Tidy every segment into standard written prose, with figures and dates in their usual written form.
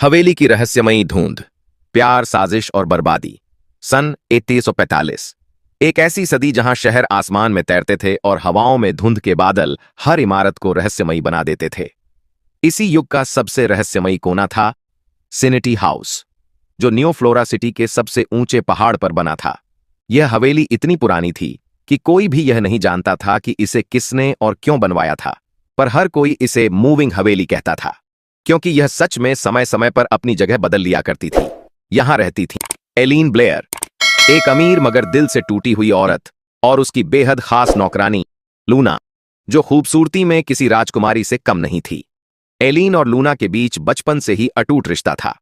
हवेली की रहस्यमयी धुंध, प्यार, साजिश और बर्बादी। सन 1345। एक ऐसी सदी जहां शहर आसमान में तैरते थे और हवाओं में धुंध के बादल हर इमारत को रहस्यमयी बना देते थे। इसी युग का सबसे रहस्यमयी कोना था सिनिटी हाउस, जो न्यू फ्लोरा सिटी के सबसे ऊंचे पहाड़ पर बना था। यह हवेली इतनी पुरानी थी कि कोई भी यह नहीं जानता था कि इसे किसने और क्यों बनवाया था, पर हर कोई इसे मूविंग हवेली कहता था, क्योंकि यह सच में समय समय पर अपनी जगह बदल लिया करती थी। यहां रहती थी एलीन ब्लेयर, एक अमीर मगर दिल से टूटी हुई औरत, और उसकी बेहद खास नौकरानी लूना, जो खूबसूरती में किसी राजकुमारी से कम नहीं थी। एलीन और लूना के बीच बचपन से ही अटूट रिश्ता था।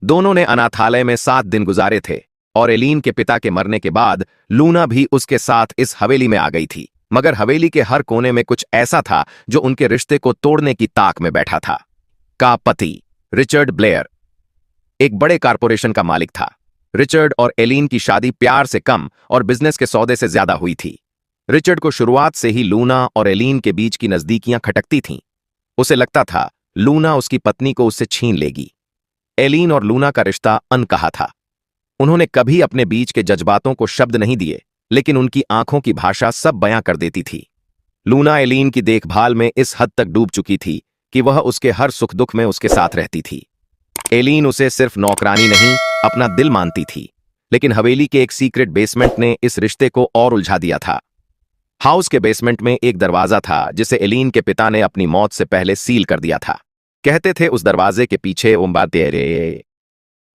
दोनों ने अनाथालय में 7 दिन गुजारे थे, और एलीन के पिता के मरने के बाद लूना भी उसके साथ इस हवेली में आ गई थी। मगर हवेली के हर कोने में कुछ ऐसा था जो उनके रिश्ते को तोड़ने की ताक में बैठा था। का पति रिचर्ड ब्लेयर एक बड़े कारपोरेशन का मालिक था। रिचर्ड और एलीन की शादी प्यार से कम और बिजनेस के सौदे से ज्यादा हुई थी। रिचर्ड को शुरुआत से ही लूना और एलीन के बीच की नजदीकियां खटकती थीं। उसे लगता था लूना उसकी पत्नी को उससे छीन लेगी। एलीन और लूना का रिश्ता अनकहा था। उन्होंने कभी अपने बीच के जज्बातों को शब्द नहीं दिए, लेकिन उनकी आंखों की भाषा सब बयां कर देती थी। लूना एलीन की देखभाल में इस हद तक डूब चुकी थी कि वह उसके हर सुख दुख में उसके साथ रहती थी। एलीन उसे सिर्फ नौकरानी नहीं, अपना दिल मानती थी। लेकिन हवेली के एक सीक्रेट बेसमेंट ने इस रिश्ते को और उलझा दिया था। हाउस के बेसमेंट में एक दरवाजा था जिसे एलीन के पिता ने अपनी मौत से पहले सील कर दिया था। कहते थे उस दरवाजे के पीछे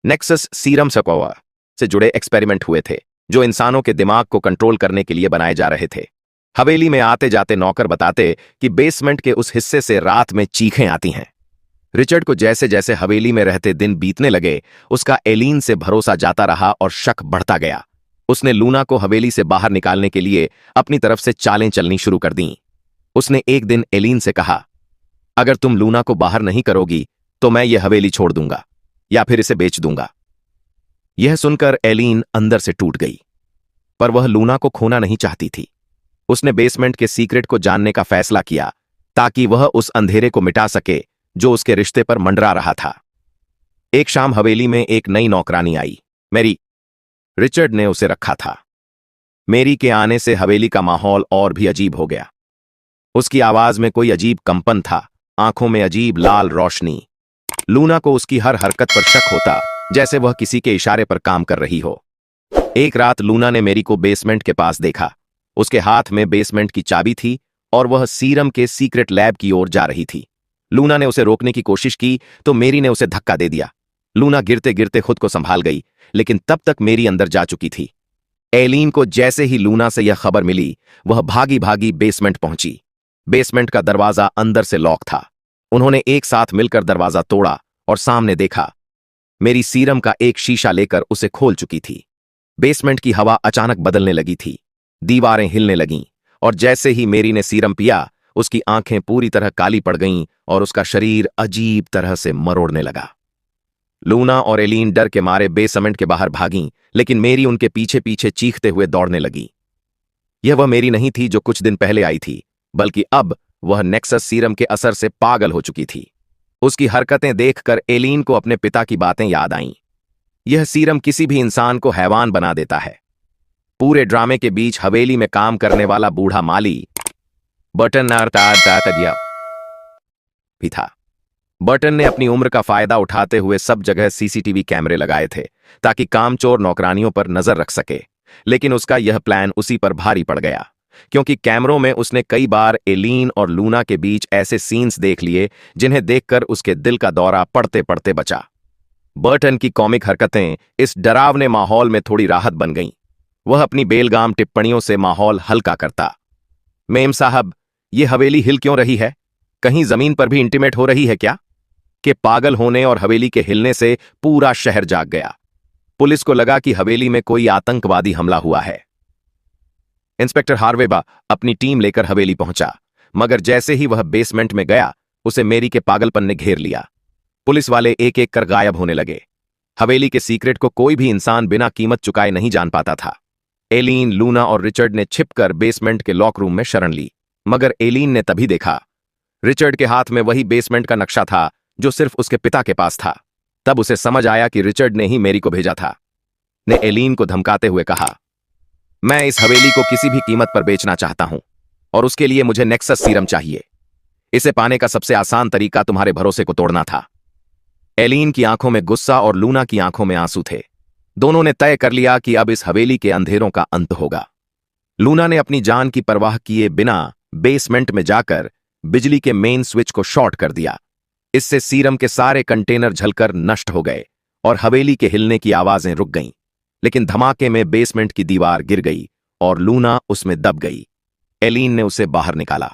नेक्सस सीरम सकोवा से जुड़े एक्सपेरिमेंट हुए थे, जो इंसानों के दिमाग को कंट्रोल करने के लिए बनाए जा रहे थे। हवेली में आते जाते नौकर बताते कि बेसमेंट के उस हिस्से से रात में चीखें आती हैं। रिचर्ड को जैसे जैसे हवेली में रहते दिन बीतने लगे, उसका एलीन से भरोसा जाता रहा और शक बढ़ता गया। उसने लूना को हवेली से बाहर निकालने के लिए अपनी तरफ से चालें चलनी शुरू कर दीं। उसने एक दिन एलीन से कहा, अगर तुम लूना को बाहर नहीं करोगी तो मैं यह हवेली छोड़ दूंगा या फिर इसे बेच दूंगा। यह सुनकर एलीन अंदर से टूट गई, पर वह लूना को खोना नहीं चाहती थी। उसने बेसमेंट के सीक्रेट को जानने का फैसला किया ताकि वह उस अंधेरे को मिटा सके जो उसके रिश्ते पर मंडरा रहा था। एक शाम हवेली में एक नई नौकरानी आई, मैरी। रिचर्ड ने उसे रखा था। मेरी के आने से हवेली का माहौल और भी अजीब हो गया। उसकी आवाज में कोई अजीब कंपन था, आंखों में अजीब लाल रोशनी। लूना को उसकी हर हरकत पर शक होता, जैसे वह किसी के इशारे पर काम कर रही हो। एक रात लूना ने मेरी को बेसमेंट के पास देखा। उसके हाथ में बेसमेंट की चाबी थी और वह सीरम के सीक्रेट लैब की ओर जा रही थी। लूना ने उसे रोकने की कोशिश की तो मेरी ने उसे धक्का दे दिया। लूना गिरते गिरते खुद को संभाल गई, लेकिन तब तक मेरी अंदर जा चुकी थी। एलीन को जैसे ही लूना से यह खबर मिली, वह भागी भागी बेसमेंट पहुंची। बेसमेंट का दरवाजा अंदर से लॉक था। उन्होंने एक साथ मिलकर दरवाजा तोड़ा और सामने देखा, मेरी सीरम का एक शीशा लेकर उसे खोल चुकी थी। बेसमेंट की हवा अचानक बदलने लगी थी, दीवारें हिलने लगीं, और जैसे ही मेरी ने सीरम पिया, उसकी आंखें पूरी तरह काली पड़ गईं और उसका शरीर अजीब तरह से मरोड़ने लगा। लूना और एलीन डर के मारे बेसमेंट के बाहर भागीं, लेकिन मेरी उनके पीछे पीछे चीखते हुए दौड़ने लगी। यह वह मेरी नहीं थी जो कुछ दिन पहले आई थी, बल्कि अब वह नेक्सस सीरम के असर से पागल हो चुकी थी। उसकी हरकतें देखकर एलीन को अपने पिता की बातें याद आईं। यह सीरम किसी भी इंसान को हैवान बना देता है। पूरे ड्रामे के बीच हवेली में काम करने वाला बूढ़ा माली बर्टन भी था। बर्टन ने अपनी उम्र का फायदा उठाते हुए सब जगह सीसीटीवी कैमरे लगाए थे ताकि कामचोर नौकरानियों पर नजर रख सके। लेकिन उसका यह प्लान उसी पर भारी पड़ गया, क्योंकि कैमरों में उसने कई बार एलीन और लूना के बीच ऐसे सीन्स देख लिए जिन्हें देखकर उसके दिल का दौरा पड़ते पड़ते बचा। बर्टन की कॉमिक हरकतें इस डरावने माहौल में थोड़ी राहत बन गईं। वह अपनी बेलगाम टिप्पणियों से माहौल हल्का करता। मेम साहब, ये हवेली हिल क्यों रही है? कहीं जमीन पर भी इंटीमेट हो रही है क्या? के पागल होने और हवेली के हिलने से पूरा शहर जाग गया। पुलिस को लगा कि हवेली में कोई आतंकवादी हमला हुआ है। इंस्पेक्टर हार्वेबा अपनी टीम लेकर हवेली पहुंचा, मगर जैसे ही वह बेसमेंट में गया, उसे मेरी के पागलपन ने घेर लिया। पुलिस वाले एक एक कर गायब होने लगे। हवेली के सीक्रेट को कोई भी इंसान बिना कीमत चुकाए नहीं जान पाता था। एलीन, लूना और रिचर्ड ने छिपकर बेसमेंट के लॉक रूम में शरण ली, मगर एलीन ने तभी देखा, रिचर्ड के हाथ में वही बेसमेंट का नक्शा था जो सिर्फ उसके पिता के पास था। तब उसे समझ आया कि रिचर्ड ने ही मेरी को भेजा था। ने एलीन को धमकाते हुए कहा, मैं इस हवेली को किसी भी कीमत पर बेचना चाहता हूं और उसके लिए मुझे नेक्सस सीरम चाहिए। इसे पाने का सबसे आसान तरीका तुम्हारे भरोसे को तोड़ना था। एलीन की आंखों में गुस्सा और लूना की आंखों में आंसू थे। दोनों ने तय कर लिया कि अब इस हवेली के अंधेरों का अंत होगा। लूना ने अपनी जान की परवाह किए बिना बेसमेंट में जाकर बिजली के मेन स्विच को शॉर्ट कर दिया। इससे सीरम के सारे कंटेनर झलकर नष्ट हो गए और हवेली के हिलने की आवाजें रुक गईं। लेकिन धमाके में बेसमेंट की दीवार गिर गई और लूना उसमें दब गई। एलीन ने उसे बाहर निकाला।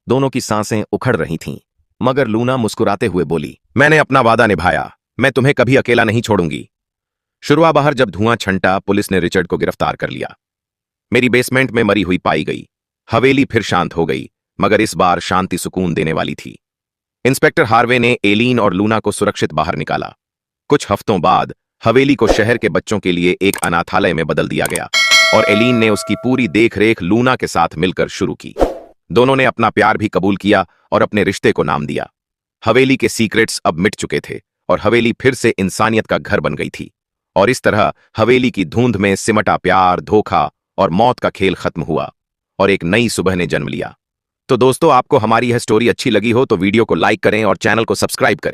दोनों की सांसें उखड़ रही थीं, मगर लूना मुस्कुराते हुए बोली, मैंने अपना वादा निभाया, मैं तुम्हें कभी अकेला नहीं छोड़ूंगी। शुरुआ बाहर जब धुआं छंटा, पुलिस ने रिचर्ड को गिरफ्तार कर लिया। मेरी बेसमेंट में मरी हुई पाई गई। हवेली फिर शांत हो गई, मगर इस बार शांति सुकून देने वाली थी। इंस्पेक्टर हार्वे ने एलीन और लूना को सुरक्षित बाहर निकाला। कुछ हफ्तों बाद हवेली को शहर के बच्चों के लिए एक अनाथालय में बदल दिया गया और एलीन ने उसकी पूरी देखरेख लूना के साथ मिलकर शुरू की। दोनों ने अपना प्यार भी कबूल किया और अपने रिश्ते को नाम दिया। हवेली के सीक्रेट्स अब मिट चुके थे और हवेली फिर से इंसानियत का घर बन गई थी। और इस तरह हवेली की धुंध में सिमटा प्यार, धोखा और मौत का खेल खत्म हुआ और एक नई सुबह ने जन्म लिया। तो दोस्तों, आपको हमारी यह स्टोरी अच्छी लगी हो तो वीडियो को लाइक करें और चैनल को सब्सक्राइब करें।